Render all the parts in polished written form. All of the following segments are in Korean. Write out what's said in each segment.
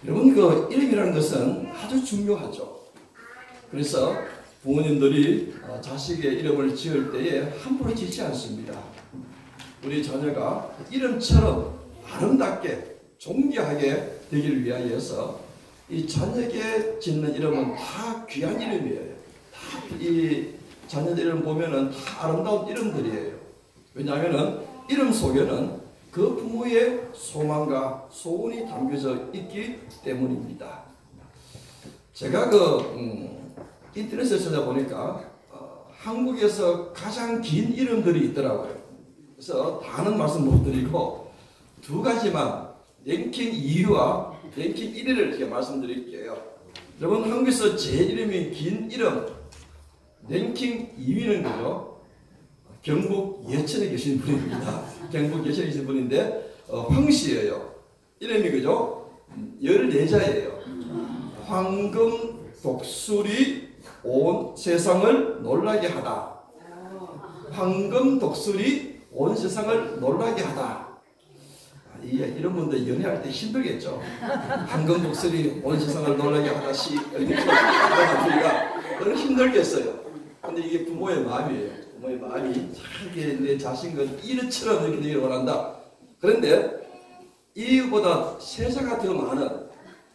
여러분, 그 이름이라는 것은 아주 중요하죠. 그래서 부모님들이 자식의 이름을 지을 때에 함부로 짓지 않습니다. 우리 자녀가 이름처럼 아름답게 존귀하게 되기를 위하여서 이 자녀에게 짓는 이름은 다 귀한 이름이에요. 다 이 자녀들 이름 보면은 다 아름다운 이름들이에요. 왜냐하면은 이름 속에는 그 부모의 소망과 소원이 담겨져 있기 때문입니다. 제가 인터넷에 찾아보니까 한국에서 가장 긴 이름들이 있더라고요. 그래서 다는 말씀 못 드리고 두 가지만 랭킹 2위와 랭킹 1위를 제가 말씀드릴게요. 여러분, 한국에서 제 이름이 긴 이름 랭킹 2위는 그죠? 경북 예천에 계신 분입니다. 경북 예천에 계신 분인데 황씨예요. 이름이 그죠? 14자예요. 황금 독수리 온 세상을 놀라게 하다. 황금 독수리 온 세상을 놀라게 하다. 이런 분들 연애할 때 힘들겠죠. 황금 독수리 온 세상을 놀라게 하다 시 우리가 힘들겠어요. 근데 이게 부모의 마음이에요. 부모의 마음이 잘 내 자식은 이름처럼 이렇게 되기를 원한다. 그런데 이보다 세자가 더 많은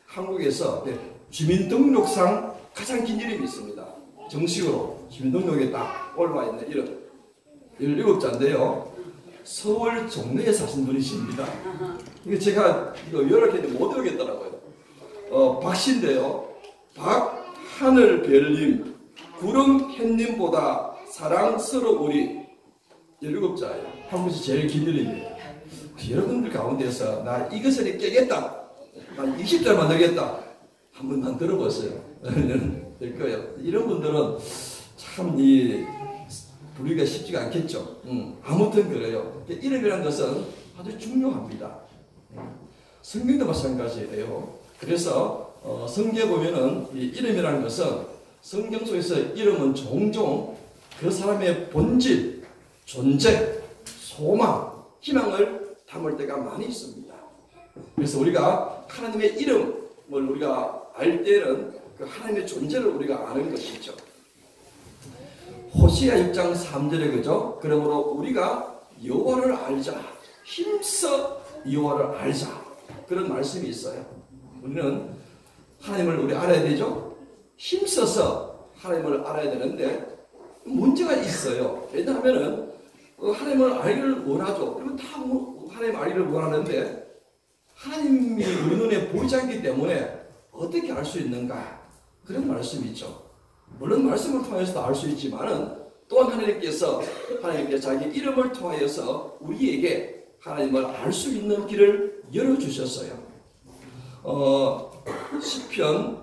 한국에서 주민등록상 가장 긴 이름이 있습니다. 정식으로 주민등록에 딱 올라와 있는 이름 17자인데요. 서울 종로에 사신 분이십니다. 이거 제가 여러 개 못 외우겠더라고요. 박씨인데요. 박하늘별님, 구름햇님보다 사랑스러우리 17자예요. 한국에서 제일 긴 이름이에요. 여러분들 가운데서 나 이것을 깨겠다, 난 20절 만들겠다, 한 번만 들어보세요. 될 거예요. 이런 분들은 참 부르기가 쉽지가 않겠죠. 아무튼 그래요. 이름이라는 것은 아주 중요합니다. 성경도 마찬가지예요. 그래서 성경에 보면은 이 이름이라는 것은 성경 속에서 이름은 종종 그 사람의 본질, 존재, 소망, 희망을 담을 때가 많이 있습니다. 그래서 우리가 하나님의 이름을 우리가 알 때는 그 하나님의 존재를 우리가 아는 것이죠. 호시아 6장 3절에 그죠? 그러므로 우리가 여호와를 알자, 힘써 여호와를 알자, 그런 말씀이 있어요. 우리는 하나님을 우리 알아야 되죠? 힘써서 하나님을 알아야 되는데 문제가 있어요. 왜냐하면은 하나님을 알기를 원하죠. 그러면 다 하나님 알기를 원하는데 하나님이 우리 눈에 보이지 않기 때문에 어떻게 알 수 있는가? 그런 말씀이 있죠. 물론 말씀을 통해서도 알 수 있지만은 또한 하나님께서 자기 이름을 통하여서 우리에게 하나님을 알 수 있는 길을 열어주셨어요. 시편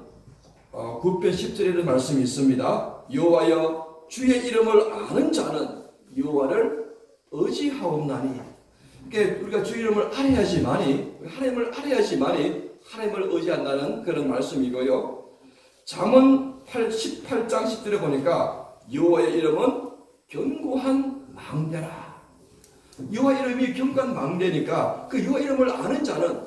9편 10절에 이런 말씀이 있습니다. 여호와여, 주의 이름을 아는 자는 여호와를 의지하옵나니. 그러니까 우리가 주의 이름을 알아야지만이, 하나님을 알아야지만이 하나님을 의지한다는 그런 말씀이고요. 잠언 18장 10절에 보니까 여호와의 이름은 견고한 망대라. 여호와 이름이 견고한 망대니까 그 여호와 이름을 아는 자는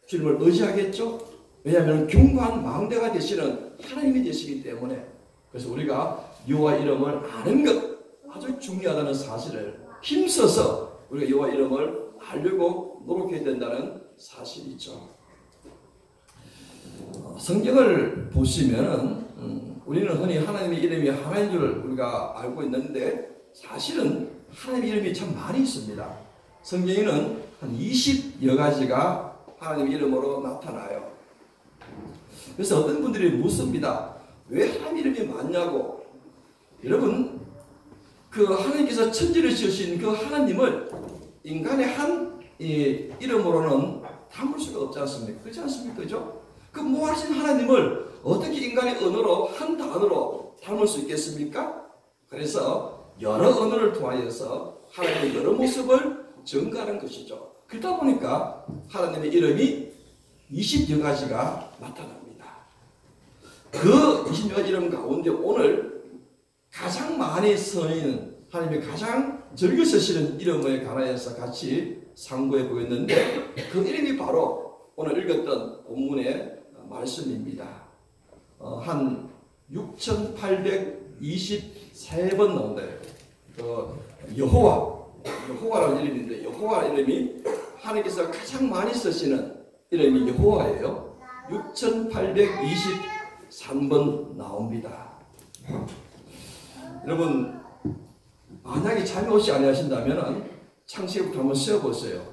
주님을 의지하겠죠. 왜냐하면 견고한 망대가 되시는 하나님이 되시기 때문에. 그래서 우리가 여호와 이름을 아는 것 아주 중요하다는 사실을 힘써서 우리가 여호와 이름을 알려고 노력해야 된다는 사실이죠. 성경을 보시면은 우리는 흔히 하나님의 이름이 하나인 줄 우리가 알고 있는데 사실은 하나님의 이름이 참 많이 있습니다. 성경에는 한 20여 가지가 하나님의 이름으로 나타나요. 그래서 어떤 분들이 묻습니다. 왜 하나님 이름이 많냐고. 여러분, 그 하나님께서 천지를 지으신 그 하나님을 인간의 한 이름으로는 담을 수가 없지 않습니까? 그렇지 않습니까? 그죠? 그 모아진 하나님을 어떻게 인간의 언어로 한 단어로 담을 수 있겠습니까? 그래서 여러 언어를 통하여서 하나님의 여러 모습을 증가하는 것이죠. 그러다 보니까 하나님의 이름이 20여 가지가 나타납니다. 그 20여 가지 이름 가운데 오늘 가장 많이 쓰이는, 하나님이 가장 즐겨 쓰시는 이름에 관하여서 같이 상고해 보겠는데 그 이름이 바로 오늘 읽었던 본문의 말씀입니다. 한 6,823번 나온대요. 여호와라는 이름인데, 여호와 이름이 하나님께서 가장 많이 쓰시는 이름이 여호와예요. 6,823번 나옵니다. 여러분, 만약에 잠이 오지 아니하신다면 창세기부터 한번 세어보세요.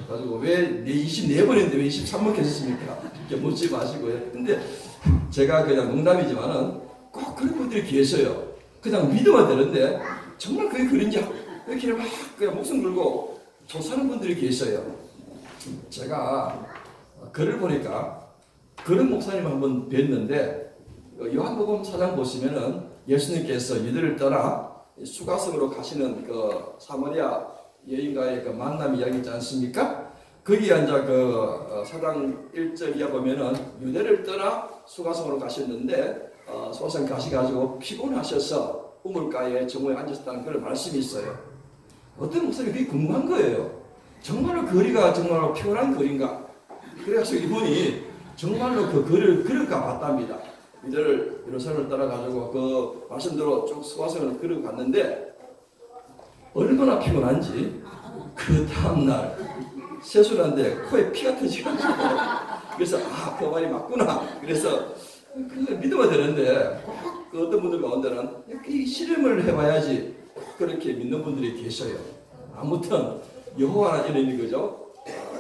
가지고 왜 24번인데 왜 23번 계셨습니까? 이렇게 묻지 마시고요. 근데 제가 그냥 농담이지만은 꼭 그런 분들이 계세요. 그냥 믿으면 되는데 정말 그게 그런지 이렇게 막 그냥 목숨 걸고 조사하는 분들이 계세요. 제가 글을 보니까 그런 목사님 한번 뵀는데, 요한복음 4장 보시면은 예수님께서 이들을 떠나 수가성으로 가시는 그 사마리아 여인과의 그 만남 이야기 있지 않습니까? 거기에 이제 그 4장 1절 이하 보면은 유대를 떠나 수가성으로 가셨는데, 수가성 가셔가지고 피곤하셔서 우물가에 정오에 앉으셨다는 그런 말씀이 있어요. 어떤 목사님이 그게 궁금한 거예요. 정말로 거리가 정말로 피곤한 거리인가? 그래서 이분이 정말로 그 거리를 걸어가 봤답니다. 이들을 예루살렘을 따라가지고 그 말씀대로 쭉 수가성을 걸어갔는데, 얼마나 피곤한지 그 다음날 세수하는데 코에 피가 터지가지고, 그래서 그 말이 맞구나. 그래서 그 믿으면 되는데 그 어떤 분들 가운데는 이 실험을 해봐야지 그렇게 믿는 분들이 계셔요. 아무튼 여호와라는 이름이 그죠?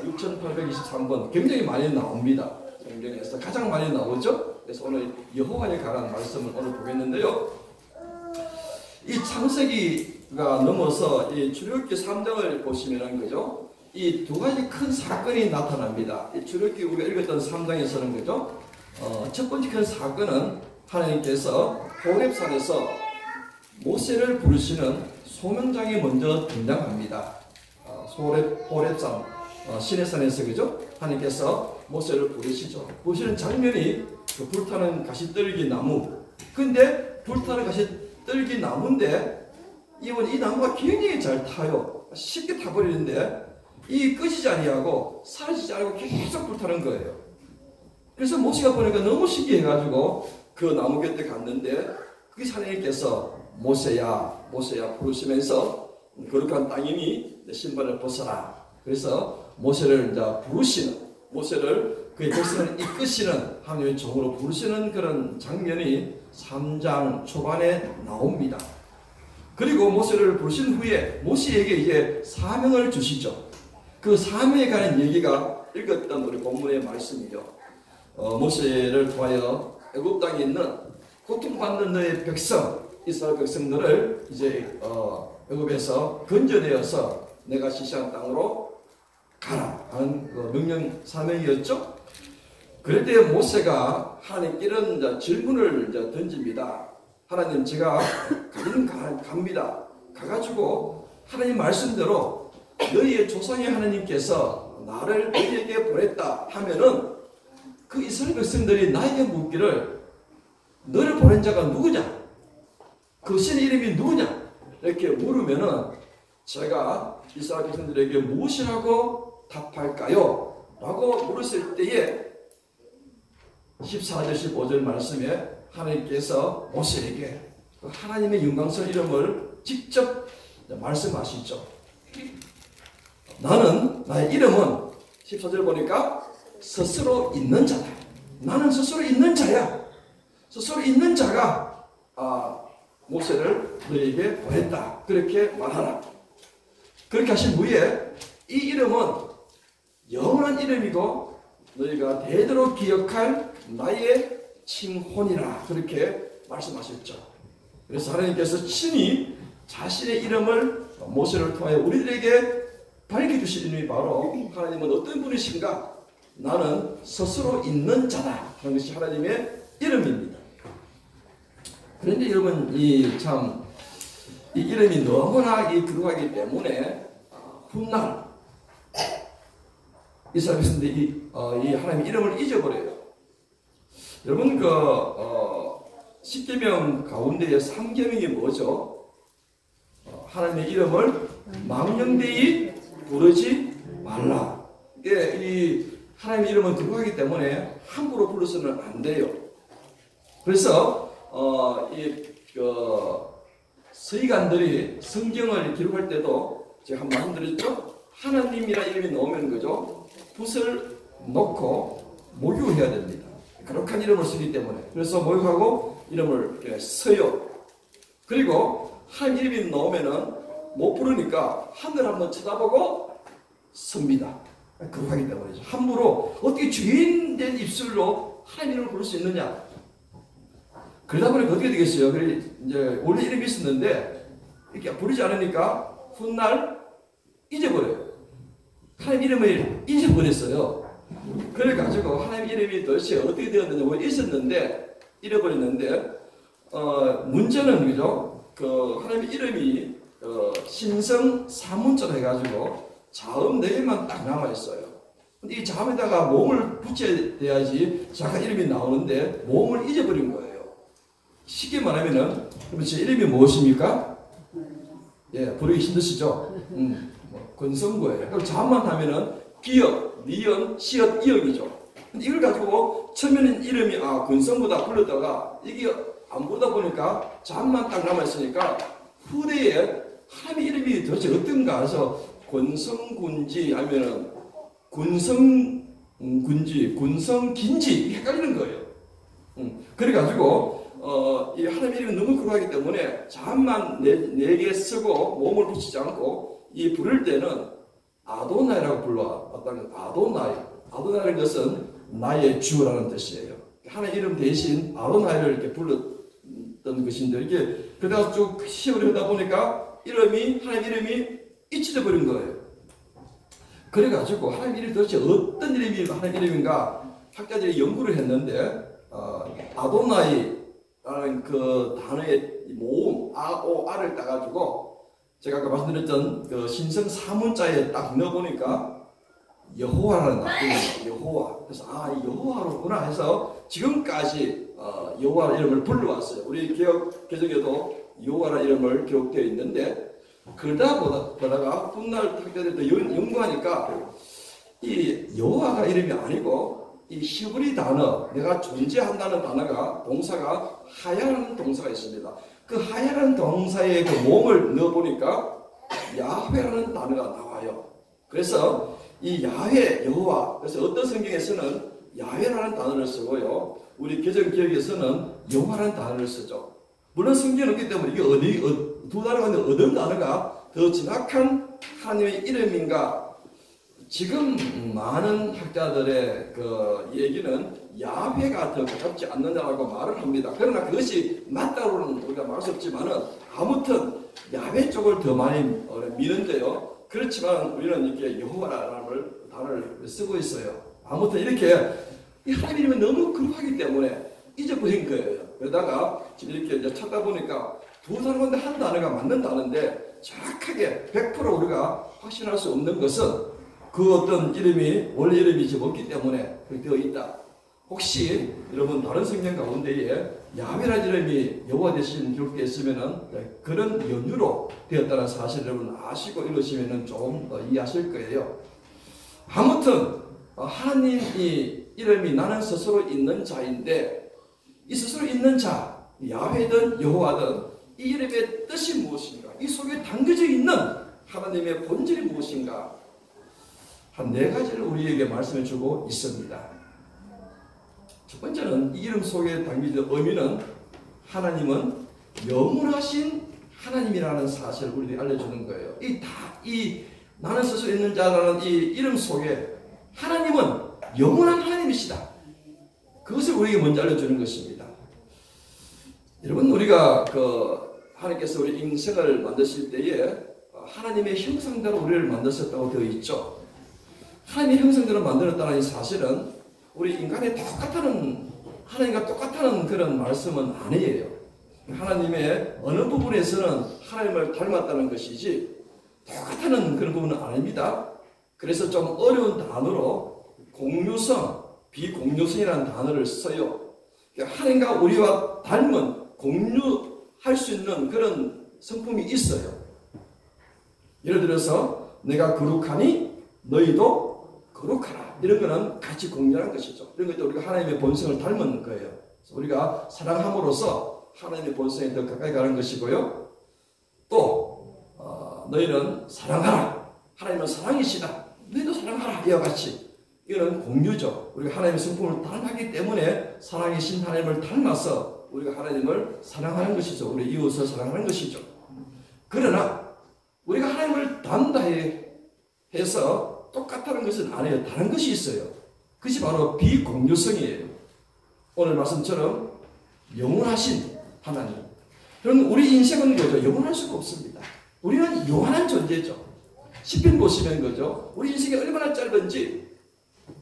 6,823번 굉장히 많이 나옵니다. 성경에서 가장 많이 나오죠. 그래서 오늘 여호와에 관한 말씀을 오늘 보겠는데요. 이 창세기가 넘어서 이 출애굽기 3장을 보시면은 그죠? 이 두 가지 큰 사건이 나타납니다. 이 출애굽기 우리가 읽었던 3장에서는 그죠? 첫 번째 큰 사건은 하나님께서 호렙산에서 모세를 부르시는 소명장이 먼저 등장합니다. 호렙산 시내산에서 그죠? 하나님께서 모세를 부르시죠. 부르시는 장면이 그 불타는 가시떨기 나무. 근데 불타는 가시떨기 나무인데 이 나무가 굉장히 잘 타요. 쉽게 타버리는데 이 꺼지지 아니하고 사라지지 않고 계속 불타는 거예요. 그래서 모세가 보니까 너무 신기해가지고 그 나무 곁에 갔는데 그 하나님께서 모세야 모세야 부르시면서 거룩한 땅이니 내 신발을 벗어라. 그래서 모세를 이제 부르시는, 모세를 그의 백성을 이끄시는 하나님의 종으로 부르시는 그런 장면이 3장 초반에 나옵니다. 그리고 모세를 부르신 후에 모세에게 이제 사명을 주시죠. 그 사명에 관한 얘기가 읽었던 우리 본문의 말씀이죠. 모세를 통하여 애굽 땅에 있는 고통받는 너의 백성, 이스라엘 백성들을 이제 애굽에서 건져내어서 내가 지시한 땅으로 가라 하는 명령 사명이었죠. 그럴 때 모세가 하나님께 이런 질문을 던집니다. 하나님, 제가 가기는 갑니다. 가가지고 하나님 말씀대로 너희의 조상의 하나님께서 나를 너희에게 보냈다 하면은 그 이스라엘 백성들이 나에게 묻기를 너를 보낸 자가 누구냐? 그 신의 이름이 누구냐? 이렇게 물으면은 제가 이스라엘 백성들에게 무엇이라고 답할까요? 라고 물었을 때에 14절 15절 말씀에 하나님께서 모세에게 하나님의 영광스러운 이름을 직접 말씀하시죠. 나는, 나의 이름은 14절 보니까 스스로 있는 자다. 나는 스스로 있는 자야. 스스로 있는 자가 모세를 너에게 보냈다. 그렇게 말하라. 그렇게 하신 후에 이 이름은 영원한 이름이고 너희가 대대로 기억할 나의 칭혼이라. 그렇게 말씀하셨죠. 그래서 하나님께서 친히 자신의 이름을 모세를 통하여 우리들에게 밝혀주신 이름이 바로 하나님은 어떤 분이신가? 나는 스스로 있는 자다 하는 것이 하나님의 이름입니다. 그런데 여러분, 이 이름이 너무나 거룩하기 때문에 훗날 이스라엘 백성들이 이 하나님의 이름을 잊어버려요. 여러분, 십계명 가운데의 3계명이 뭐죠? 하나님의 이름을 망령되이 부르지 말라. 이 하나님의 이름은 거룩하기 때문에 함부로 불러서는 안 돼요. 그래서 서기관들이 성경을 기록할 때도 제가 한번 말씀드렸죠. 하나님이라 이름이 나오면 그죠? 붓을 놓고 목유해야 됩니다. 거룩한 이름을 쓰기 때문에. 그래서 목유하고 이름을 써요. 그리고 하나님 이름이 나오면은 못 부르니까 하늘 한번 쳐다보고 섭니다. 거룩하기 때문이죠. 함부로 어떻게 주인된 입술로 하나님 이름을 부를 수 있느냐? 그러다 보니까 어떻게 되겠어요? 그래 이제 원래 이름이 있었는데 이렇게 부르지 않으니까 훗날 잊어버려요. 하나님 이름을 잊어버렸어요. 그래가지고 하나님 이름이 도대체 어떻게 되었는지 뭐 있었는데 잃어버렸는데 문제는 그죠? 하나님 이름이 신성 사문자로 해가지고 자음 4개만 딱 남아있어요. 근데 이 자음에다가 몸을 붙여야 돼야지 잠깐 이름이 나오는데 몸을 잊어버린 거예요. 쉽게 말하면은 그럼 제 이름이 무엇입니까? 예, 부르기 힘드시죠? 권성구예요. 그럼 자음만 하면은 기역, 니은, 시옷, 이역이죠. 근데 이걸 가지고 처음에는 이름이 권성구다 불렀다가 이게 안 부르다 보니까 자음만 딱 남아있으니까 후대에 하나님의 이름이 도대체 어떤가 해서 권성군지 아니면은 군성군지, 군성긴지 헷갈리는 거예요. 그래가지고 이 하나님의 이름이 너무 거룩하기 때문에 자음만 네 개 쓰고 몸을 붙이지 않고 이 부를 때는 아도나이라고 불러왔다는 아도나이. 아도나이라는 것은 나의 주라는 뜻이에요. 하나님의 이름 대신 아도나이를 이렇게 불렀던 것인데 이게 그러다가 쭉 시월이 하다 보니까 하나님의 이름이 잊혀져 버린 거예요. 그래가지고 하나님의 이름이 도대체 어떤 이름이 하나님의 이름인가 학자들이 연구를 했는데 아도나이라는 그 단어의 모음 아를 따가지고 제가 아까 말씀드렸던 그 신성 사문자에 딱 넣어보니까 여호와라는 단어예요. 여호와. 그래서 이 여호와로구나 해서 지금까지 여호와 이름을 불러왔어요. 우리 개정에도 여호와라는 이름을 기록되어 있는데 그러다 보다가 훗날 학자들이 연구하니까 이 여호와가 이름이 아니고 이 히브리 단어, 내가 존재한다는 단어가 동사가 하야라는 동사가 있습니다. 그 하야라는 동사에 그 몸을 넣어보니까 야훼라는 단어가 나와요. 그래서 이 야훼, 여호와, 그래서 어떤 성경에서는 야훼라는 단어를 쓰고요. 우리 개정기역에서는 여호와라는 단어를 쓰죠. 물론 성경은 없기 때문에 이게 두 단어가 있는데 어떤 단어가 더 정확한 하나님의 이름인가? 지금 많은 학자들의 그 얘기는 야훼가 더 가깝지 않느냐라고 말을 합니다. 그러나 그것이 맞다고는 우리가 말할 수 없지만은 아무튼 야훼 쪽을 더 많이 미는데요. 그렇지만 우리는 이렇게 여호와라는 단어를 쓰고 있어요. 아무튼 이렇게 이 하나님 이름이 너무 거룩하기 때문에 잊어버린 거예요. 그러다가 지금 이렇게 이제 찾다 보니까 두 단어인데 한 단어가 맞는 단어인데 정확하게 100% 우리가 확신할 수 없는 것은 그 어떤 이름이 원래 이름이 지금 없기 때문에 그렇게 되어 있다. 혹시 여러분 다른 성경 가운데에 야훼라는 이름이 여호와 대신 기록되어 있으면은 그런 연유로 되었다는 사실을 여러분 아시고 읽으시면은 좀 더 이해하실 거예요. 아무튼 하나님이 이름이 나는 스스로 있는 자인데 이 스스로 있는 자, 야훼든 여호와든 이 이름의 뜻이 무엇인가? 이 속에 담겨져 있는 하나님의 본질이 무엇인가? 한 4가지를 우리에게 말씀해 주고 있습니다. 첫 번째는 이 이름 속에 담겨진 의미는 하나님은 영원하신 하나님이라는 사실을 우리에게 알려주는 거예요. 이 나는 스스로 있는 자라는 이 이름 속에 하나님은 영원한 하나님이시다. 그것을 우리에게 먼저 알려주는 것입니다. 여러분 우리가 하나님께서 우리 인생을 만드실 때에 하나님의 형상대로 우리를 만드셨다고 되어 있죠. 하나님의 형상대로 만들었다는 이 사실은 우리 인간의 하나님과 똑같다는 그런 말씀은 아니에요. 하나님의 어느 부분에서는 하나님을 닮았다는 것이지 똑같다는 그런 부분은 아닙니다. 그래서 좀 어려운 단어로 공유성, 비공유성이라는 단어를 써요. 하나님과 우리와 닮은 공유할 수 있는 그런 성품이 있어요. 예를 들어서 내가 거룩하니 너희도 거룩하라. 이런 거는 같이 공존하는 것이죠. 이런 것도 우리가 하나님의 본성을 닮은 거예요. 우리가 사랑함으로써 하나님의 본성에 더 가까이 가는 것이고요. 또 너희는 사랑하라. 하나님은 사랑이시다. 너희도 사랑하라. 이와 같이 이거는 공유죠. 우리가 하나님의 성품을 닮았기 때문에 사랑이신 하나님을 닮아서 우리가 하나님을 사랑하는 것이죠. 우리 이웃을 사랑하는 것이죠. 그러나 우리가 하나님을 닮다 해서 똑같다는 것은 아니에요. 다른 것이 있어요. 그것이 바로 비공유성이에요. 오늘 말씀처럼 영원하신 하나님. 그럼 우리 인생은 거죠. 영원할 수가 없습니다. 우리는 영원한 존재죠. 시편 보시면 거죠. 우리 인생이 얼마나 짧은지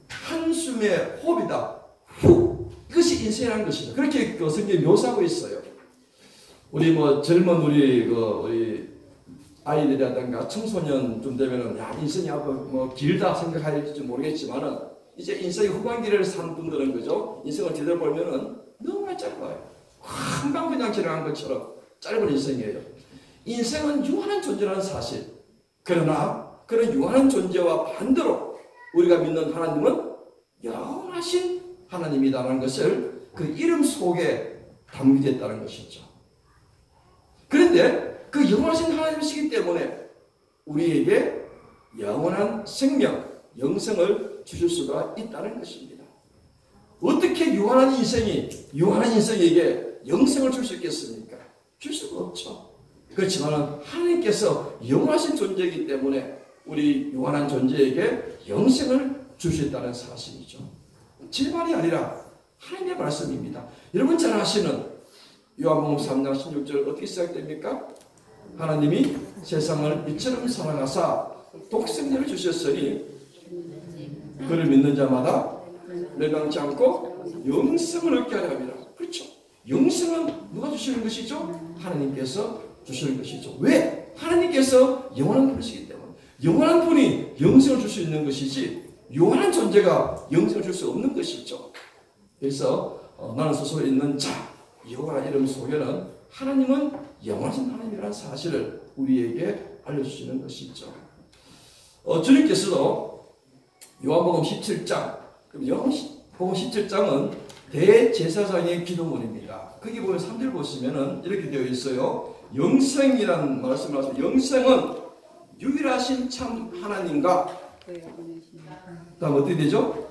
한숨의 호흡이다. 후. 이것이 인생이라는 것이죠. 그렇게 성경이 묘사하고 있어요. 우리 젊은 우리 아이들이라든가 청소년 좀 되면은 야 인생이 길다 생각할지 모르겠지만은 이제 인생의 후반기를 산 분들은 그죠? 인생을 제대로 보면은 너무나 짧아요. 한방 그냥 지나간 것처럼 짧은 인생이에요. 인생은 유한한 존재라는 사실. 그러나 그런 유한한 존재와 반대로 우리가 믿는 하나님은 영원하신 하나님이다라는 것을 그 이름 속에 담기되어 있다는 것이죠. 그런데 그 영원하신 하나님이시기 때문에 우리에게 영원한 생명, 영생을 주실 수가 있다는 것입니다. 어떻게 유한한 인생에게 영생을 줄 수 있겠습니까? 줄 수가 없죠. 그렇지만 하나님께서 영원하신 존재이기 때문에 우리 유한한 존재에게 영생을 주셨다는 사실이죠. 제 말이 아니라 하나님의 말씀입니다. 여러분 잘 아시는 요한복음 3장 16절 어떻게 시작됩니까? 하나님이 세상을 이처럼 사랑하사 독생자를 주셨으니 그를 믿는 자마다 멸망치 않고 영생을 얻게 하려 함이라. 그렇죠. 영생은 누가 주시는 것이죠? 하나님께서 주시는 것이죠. 왜? 하나님께서 영원한 분이시기 때문에. 영원한 분이 영생을 줄 수 있는 것이지 영원한 존재가 영생을 줄 수 없는 것이죠. 그래서 나는 스스로 있는 자 여호와 이름 속에는 하나님은 영원하신 하나님이라는 사실을 우리에게 알려주시는 것이죠. 주님께서도 요한복음 17장, 요한복음 17장은 대제사장의 기도문입니다. 거기 보면 3절 보시면은 이렇게 되어 있어요. 영생이라는 말씀을 하셔서 영생은 유일하신 참 하나님과 다음 어떻게 되죠?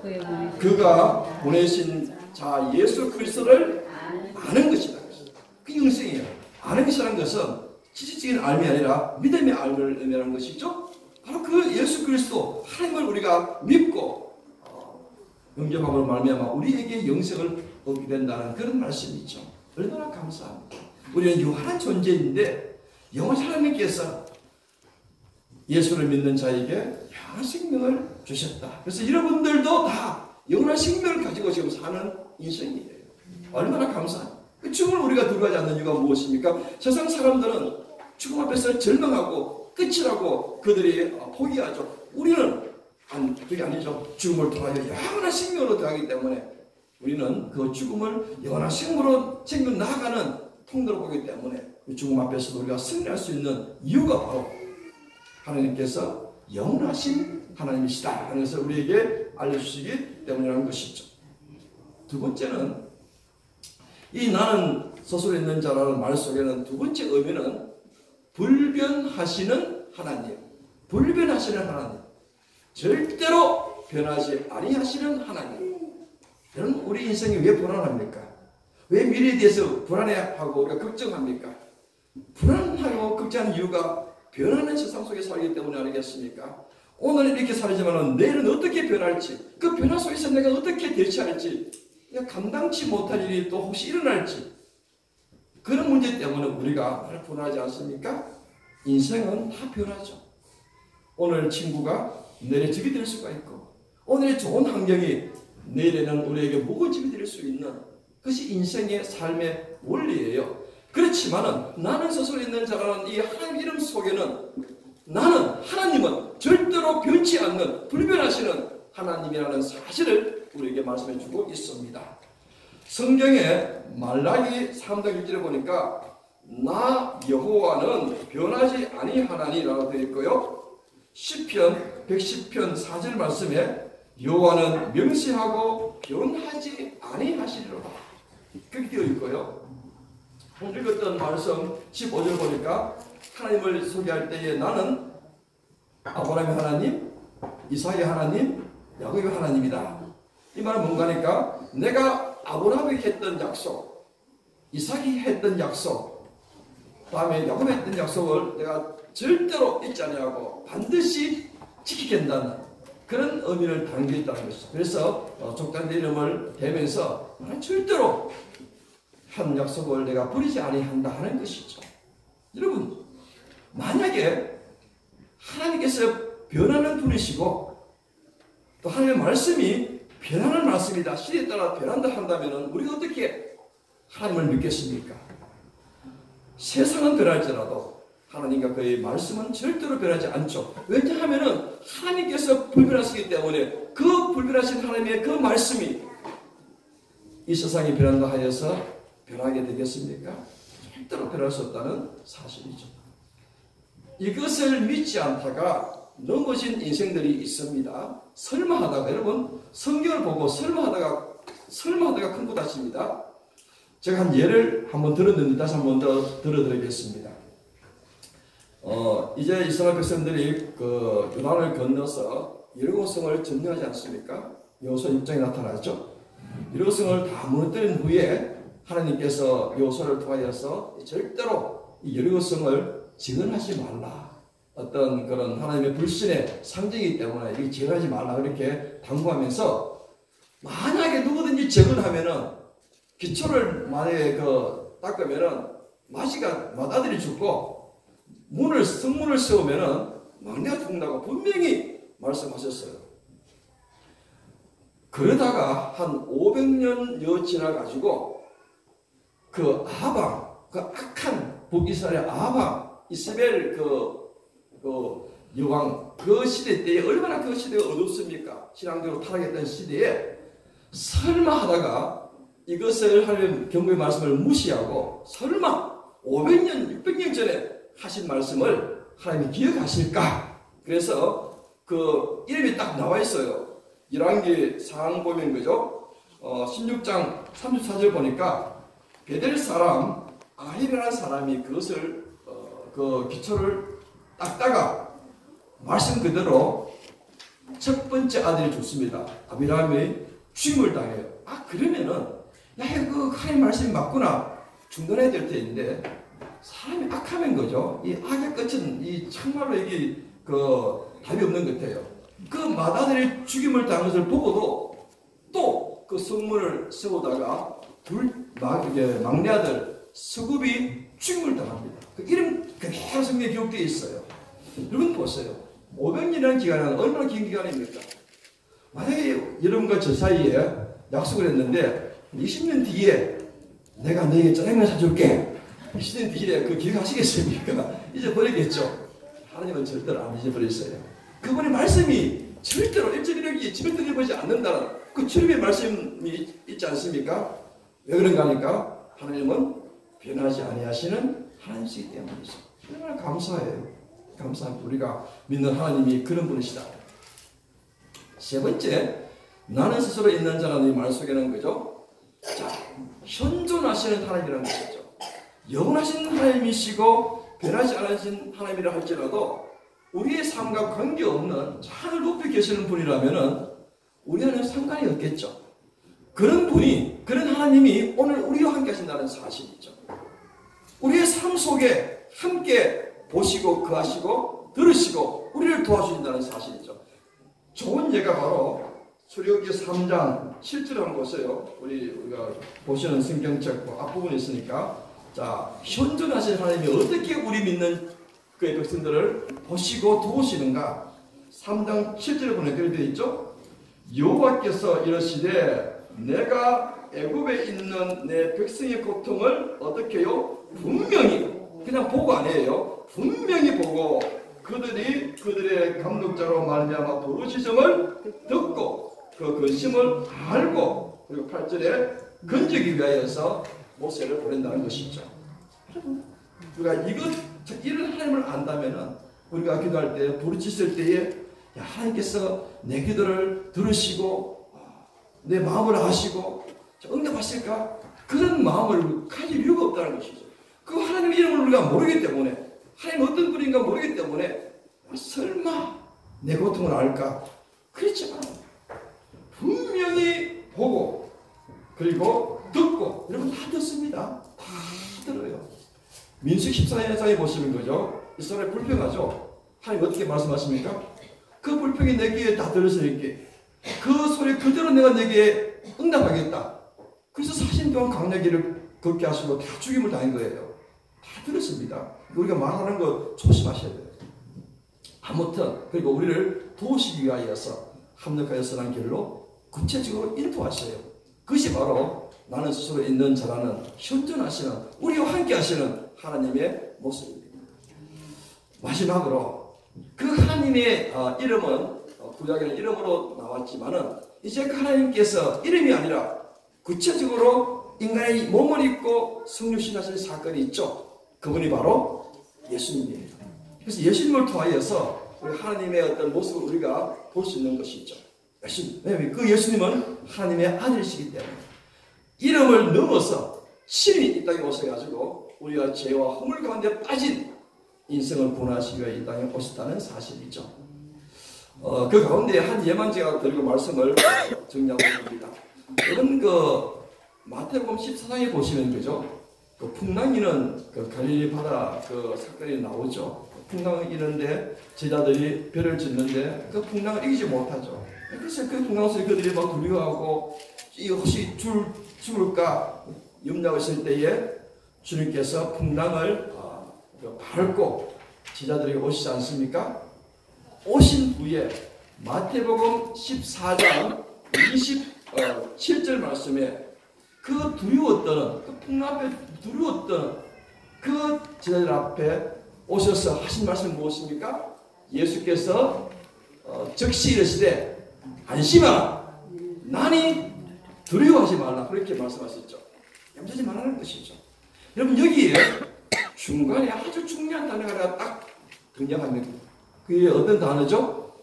그가 보내신 자 예수 그리스도를 아는 것이다. 그 영생이에요. 아는 것이라는 것은 지식적인 알미 아니라 믿음의 알미를 의미하는 것이죠. 바로 그 예수 그리스도 하나님을 우리가 믿고 영접함으로 말미암아 우리에게 영생을 얻게 된다는 그런 말씀이죠. 얼마나 감사합니다. 우리는 유한한 존재인데 영원히 하나님께서 예수를 믿는 자에게 영원한 생명을 주셨다. 그래서 여러분들도 다 영원한 생명을 가지고 지금 사는 인생이에요. 얼마나 감사합니다. 죽음을 우리가 두려워하지 않는 이유가 무엇입니까? 세상 사람들은 죽음 앞에서 절망하고 끝이라고 그들이 포기하죠. 우리는 그게 아니죠. 죽음을 통하여 영원한 생명으로 들어가기 때문에 우리는 그 죽음을 영원한 생명으로 챙겨 나아가는 통로로 보기 때문에 죽음 앞에서 우리가 승리할 수 있는 이유가 바로 하나님께서 영원하신 하나님이시다 하는 것을 우리에게 알려주시기 때문이라는 것이죠. 두 번째는 이 나는 스스로 있는 자라는 말 속에는 두 번째 의미는 불변하시는 하나님. 불변하시는 하나님. 절대로 변하지 아니하시는 하나님. 여러분 우리 인생이 왜 불안합니까? 왜 미래에 대해서 불안해하고 우리가 걱정합니까? 불안하고 걱정하는 이유가 변하는 세상 속에 살기 때문에 아니겠습니까? 오늘 이렇게 살지만 내일은 어떻게 변할지, 그 변화 속에서 내가 어떻게 대처할지, 감당치 못할 일이 또 혹시 일어날지, 그런 문제 때문에 우리가 불안하지 않습니까? 인생은 다 변하죠. 오늘 친구가 내일의 적이 될 수가 있고, 오늘의 좋은 환경이 내일에는 우리에게 무거운 집이 될 수 있는 그것이 인생의 삶의 원리예요. 그렇지만 나는 스스로 있는 자라는 이 하나님 이름 속에는 하나님은 절대로 변치 않는 불변하시는 하나님이라는 사실을 우리에게 말씀해 주고 있습니다. 성경에 말라기 3장 1절에 보니까 나 여호와는 변하지 아니하나니라고 되어 있고요. 시편 110편 4절 말씀에 여호와는 명시하고 변하지 아니하시리로다. 그렇게 되어 있고요. 오늘 읽었던 말씀 15절 보니까 하나님을 소개할 때에 나는 아브라함의 하나님, 이삭의 하나님, 야곱의 하나님이다. 이 말은 뭔가 하니까 내가 아브라함에게 했던 약속, 이삭이 했던 약속, 다음에 야곱에 했던 약속을 내가 절대로 잊지 아니하고 반드시 지키겠다는 그런 의미를 담겨 있다는 것이죠. 그래서 족장의 이름을 대면서 나는 절대로 한 약속을 내가 버리지 아니한다 하는 것이죠. 여러분, 만약에 하나님께서 변하는 분이시고 또 하나님의 말씀이 변하는 말씀이다, 시대에 따라 변한다 한다면 우리가 어떻게 하나님을 믿겠습니까? 세상은 변할지라도 하나님과 그의 말씀은 절대로 변하지 않죠. 왜냐하면 하나님께서 불변하시기 때문에 그 불변하신 하나님의 그 말씀이 이 세상이 변한다 하여서 변하게 되겠습니까? 절대로 변할 수 없다는 사실이죠. 이것을 믿지 않다가 넘어진 인생들이 있습니다. 설마하다가, 여러분 성경을 보고 설마하다가 큰 거 다칩니다. 제가 한 예를 한번 들었는데 다시 한번 더 들어드리겠습니다. 이제 이스라엘 백성들이 그 요단을 건너서 여리고성을 점령하지 않습니까? 여호수아 6장에 나타나죠. 여리고성을 다 무너뜨린 후에 하나님께서 여호수아를 통하여서 절대로 이 여리고성을 증언하지 말라. 어떤 그런 하나님의 불신의 상징이기 때문에 이게 증언하지 말라 그렇게 당부하면서 만약에 누구든지 증언하면은 기초를 만약에 닦으면은 맏아들이 죽고 성문을 세우면은 막내가 죽는다고 분명히 말씀하셨어요. 그러다가 한 500년여 지나가지고 그 아방, 그 악한 북이스라엘 아방, 이스벨 여왕, 그 시대 때에 얼마나 그 시대가 어둡습니까? 신앙적으로 타락했던 시대에 설마 하다가 이것을 하나님 경고의 말씀을 무시하고 설마 500년, 600년 전에 하신 말씀을 하나님이 기억하실까? 그래서 그 이름이 딱 나와 있어요. 열왕기 상황 보면 그죠? 16장 34절 보니까 베델 사람 아히라는 사람이 그것을 그 기초를 닦다가 말씀 그대로 첫 번째 아들이 죽습니다. 아비람이 죽임을 당해요. 그러면은 그 하나님 말씀이 맞구나 중단해야 될 때인데 사람이 악하면 거죠. 이 악의 끝은 이 정말로 이게 답이 없는 것 같아요. 그 맏아들이 죽임을 당한 것을 보고도 또 그 성문을 세우다가 막내 아들 서굽이 죽임을 당합니다. 그 이름 그대로 성경에 기록되어 있어요. 여러분 보세요. 500년이라는 기간은 얼마나 긴 기간입니까? 만약에 여러분과 저 사이에 약속을 했는데 20년 뒤에 내가 너에게 짜장면 사줄게. 20년 뒤에 그 기억하시겠습니까? 잊어버리겠죠. 하나님은 절대로 안 잊어버렸어요. 그분의 말씀이 절대로 일절이력이 지면들어보지 않는다는 그 주님의 말씀이 있지 않습니까? 왜 그런가 하니까 하나님은 변하지 아니하시는 하나님이시기 때문이죠. 정말 감사해요. 감사합니다. 우리가 믿는 하나님이 그런 분이시다. 세 번째, 나는 스스로 있는 자라는 이 말 속에는 그죠? 자, 현존하시는 하나님이라는 것이죠. 영원하신 하나님이시고 변하지 않으신 하나님이라 할지라도 우리의 삶과 관계없는 하늘 높이 계시는 분이라면 우리와는 상관이 없겠죠. 그런 분이, 그런 하나님이 오늘 우리와 함께 하신다는 사실이죠. 우리의 삶 속에 함께 보시고 거하시고 들으시고 우리를 도와주신다는 사실이죠. 좋은 예가 바로 출애굽기 3장 7절을 한번 보세요. 우리가 보시는 성경책 앞부분에 있으니까 자, 현존하신 하나님이 어떻게 우리 믿는 그의 백성들을 보시고 도우시는가? 3장 7절에 보면 그렇게 되어 있죠. 여호와께서 이르시되 내가 애굽에 있는 내 백성의 고통을 어떻게 해요? 분명히, 그냥 보고 아니에요. 분명히 보고 그들의 감독자로 말미암아 부르짖음을 듣고 그 근심을 알고 그리고 8절에 건지기 위하여서 모세를 보낸다는 것이죠. 우리가 이런 하나님을 안다면은 우리가 기도할 때 부르짖을 때에 야, 하나님께서 내 기도를 들으시고 내 마음을 아시고 응답하실까? 그런 마음을 가질 이유가 없다는 것이죠. 그 하나님의 이름을 우리가 모르기 때문에, 하나님 어떤 분인가 모르기 때문에 설마 내 고통을 알까? 그렇지만 분명히 보고 그리고 듣고, 여러분 다 듣습니다. 다 들어요. 민수기 14장에 보시면 그죠? 이스라엘 불평하죠. 하나님 어떻게 말씀하십니까? 그 불평이 내 귀에 다 들어서 이렇게 그 소리 그대로 내가 내게 응답하겠다. 그래서 40년 동안 광야길을 걷게 하시고 다 죽임을 당한 거예요. 다 들었습니다. 우리가 말하는 거 조심하셔야 돼요. 아무튼 그리고 우리를 도우시기 위하여서 합력하여 선한 길로 구체적으로 인도하셔요. 그것이 바로 나는 스스로 있는 자라는 현존하시는, 우리와 함께 하시는 하나님의 모습입니다. 마지막으로 그 하나님의 이름은 구약에는 이름으로 나왔지만은 이제 그 하나님께서 이름이 아니라 구체적으로 인간의 몸을 입고 성육신하신 사건이 있죠. 그분이 바로 예수님이에요. 그래서 예수님을 통하여서 우리 하나님의 어떤 모습을 우리가 볼 수 있는 것이죠. 예수님. 왜냐하면 그 예수님은 하나님의 아들이시기 때문에 이름을 넘어서 신이 이 땅에 오셔가지고 우리가 죄와 허물 가운데 빠진 인생을 구원하시기 위해 이 땅에 오셨다는 사실이죠. 그 가운데 한 예만 제가 드리고 말씀을 정리하고 있습니다. 여러분 그 마태복음 14장에 보시면 그죠? 그 풍랑이는 그 갈릴리 바다 그 사건이 나오죠. 풍랑이 있는데 제자들이 배를 짓는데 그 풍랑을 이기지 못하죠. 그래서 그 풍랑 속에 그들이 막 두려워하고 혹시 죽을까 염려하고 있을 때에 주님께서 풍랑을 밟고 제자들에게 오시지 않습니까? 오신 후에 마태복음 14장 27절 말씀에 그 두려웠던, 그 풍랑 앞에 두려웠던 그 제자들 앞에 오셔서 하신 말씀은 무엇입니까? 예수께서 즉시 이르시되 안심하라, 나니 두려워하지 말라, 그렇게 말씀하셨죠. 염려하지 말라는 것이죠. 여러분 여기에 중간에 아주 중요한 단어가 하나 딱 등장합니다. 그게 어떤 단어죠?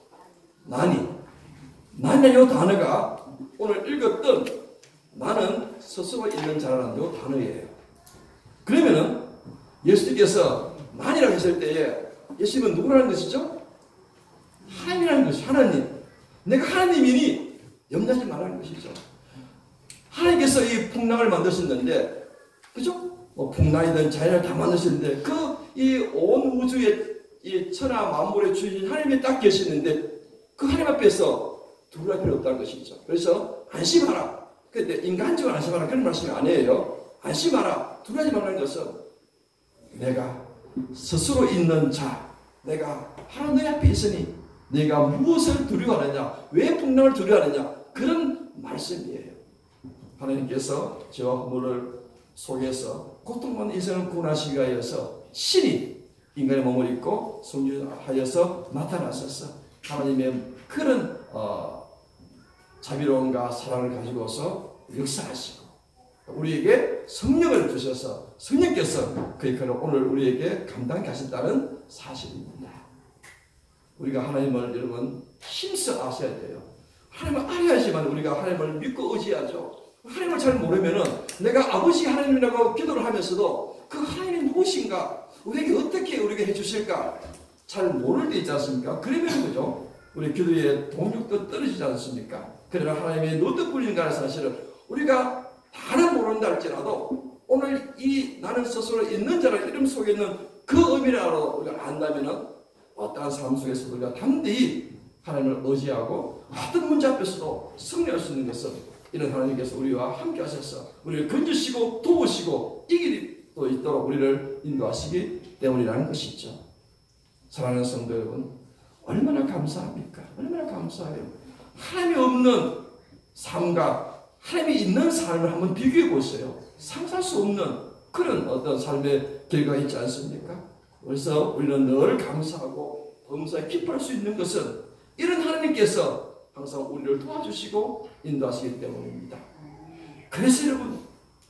나니. 나는 이 단어가 오늘 읽었던 나는 스스로 있는 자라는 이 단어예요. 그러면은 예수님께서 나니라고 했을 때에 예수님은 누구라는 것이죠? 하나님이라는 것이죠. 하나님. 내가 하나님이니 염려하지 말라는 것이죠. 하나님께서 이 풍랑을 만드셨는데, 그죠? 풍랑이든 자연을 다 만드셨는데 그 이 온 우주의 이 천하 만물의 주인 하나님이 딱 계시는데 그 하나님 앞에서 두려울 필요 없다는 것이죠. 그래서 안심하라. 근데 인간적으로 안심하라 그런 말씀이 아니에요. 안심하라. 두려워하지 말라는 것은 내가 스스로 있는 자, 내가 하나님 내 앞에 있으니 내가 무엇을 두려워하느냐, 왜 풍랑을 두려워하느냐, 그런 말씀이에요. 하나님께서 죄와 허물을 속에서 고통받는 인생을 구원하시기 위하여서 신이 인간의 몸을 입고 성육하여서 나타나셔서 하나님의 그런 자비로움과 사랑을 가지고서 역사하시고 우리에게 성령을 주셔서 성령께서 그 역할을 오늘 우리에게 감당케 하셨다는 사실입니다. 우리가 하나님을 여러분 힘써 아셔야 돼요. 하나님을 알아야지만 우리가 하나님을 믿고 의지하죠. 하나님을 잘 모르면은 내가 아버지 하나님이라고 기도를 하면서도 그 하나님이 무엇인가, 우리에게 어떻게 우리에게 해주실까 잘 모를 때 있지 않습니까? 그러면 그죠? 우리 기도의 동력도 떨어지지 않습니까? 그러나 하나님의 너도 불린다는 사실을 우리가 다는 모른다 할지라도 오늘 이 나는 스스로 있는 자라는 이름 속에 있는 그 의미라도 우리가 안다면은 어떠한 삶 속에서 우리가 담대히 하나님을 의지하고 어떤 문제 앞에서도 승리할 수 있는 것은 이런 하나님께서 우리와 함께 하셔서 우리를 건지시고 도우시고 이길 수 있도록 우리를 인도하시기 때문이라는 것이죠. 사랑하는 성도 여러분, 얼마나 감사합니까? 얼마나 감사해요. 하나님이 없는 삶과 하나님이 있는 삶을 한번 비교해 보세요. 상상할 수 없는 그런 어떤 삶의 결과가 있지 않습니까? 그래서 우리는 늘 감사하고 범사에 기뻐할 수 있는 것은 이런 하나님께서 항상 우리를 도와주시고 인도하시기 때문입니다. 그래서 여러분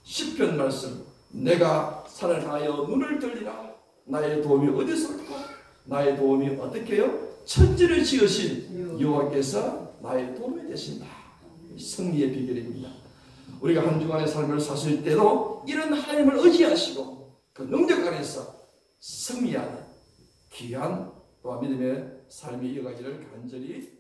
시편 말씀, 내가 산을 향하여 눈을 들리라. 나의 도움이 어디서 올까? 나의 도움이 어떻게 해요? 천지를 지으신 여호와께서 나의 도움이 되신다. 승리의 비결입니다. 우리가 한 주간의 삶을 사실 때도 이런 하나님을 의지하시고 그 능력 안에서 승리하는 귀한 또한 믿음의 삶이 이어가기를 간절히